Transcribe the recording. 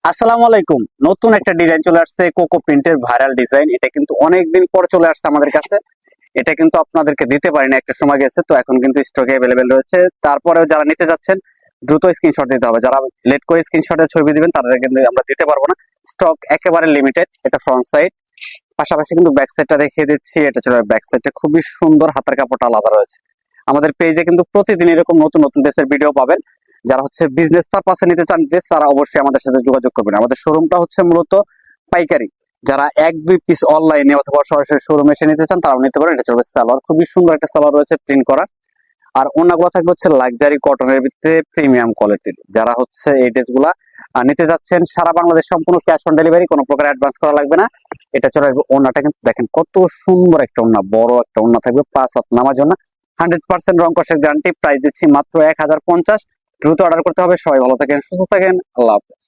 আসসালামু আলাইকুম। নতুন একটা ডিজাইন চলে আসছে, কোকো প্রিন্টের ভাইরাল ডিজাইন। এটা কিন্তু অনেকদিন পর চলে আসছে আমাদের কাছে। এটা কিন্তু আপনাদেরকে দিতে পারিনি, একটা সময় গেছে, তো এখন কিন্তু স্টকে অ্যাভেলেবেল রয়েছে। তারপরেও যারা নিতে যাচ্ছেন দ্রুত স্ক্রিনশট দিতে হবে। যারা লেট করে স্ক্রিনশটের ছবি দিবেন তাদের কিন্তু আমরা দিতে পারবো না। স্টক একেবারে লিমিটেড। এটা ফ্রন্ট সাইড, পাশাপাশি কিন্তু ব্যাক সাইডটা দেখিয়ে দিচ্ছি। এটা ছিল ব্যাক সাইডটা, খুবই সুন্দর, হাতের কাপড়টা আলাদা রয়েছে। আমাদের পেজে কিন্তু প্রতিদিন এরকম নতুন নতুন ড্রেসের ভিডিও পাবেন। যারা হচ্ছে বিজনেস পারপাসে নিতে চান ড্রেস, তারা অবশ্যই আমাদের সাথে যোগাযোগ করবেন। আমাদের শোরুমটা হচ্ছে মূলত পাইকারি। যারা এক দুই পিস অনলাইনে অথবা সরাসরি শোরুমে এসে নিতে চান তারাও নিতে পারেন। এটা চলবে সালোয়ার, খুবই সুন্দর একটা সালোয়ার রয়েছে প্রিন্ট করা। আর অন্যগুলো থাকবে হচ্ছে লাক্সারি কটনের ভিতরে প্রিমিয়াম কোয়ালিটির। যারা হচ্ছে এই ড্রেসগুলা নিতে যাচ্ছেন, সারা বাংলাদেশ সম্পূর্ণ ক্যাশ অন ডেলিভারি, কোনো প্রকার অ্যাডভান্স করা লাগবে না। এটা চলে আসবে। ওন্নাটা কিন্তু দেখেন কত সুন্দর একটা ওন্না, বড় একটা ওন্না থাকবে, 5 হাত নামার জন্য। 100% রং কষের গ্যারান্টি। প্রাইস দিচ্ছি মাত্র 1050। দ্রুত অর্ডার করতে হবে। সবাই ভালো থাকেন, সুস্থ থাকেন, আল্লাহ হাফেজ।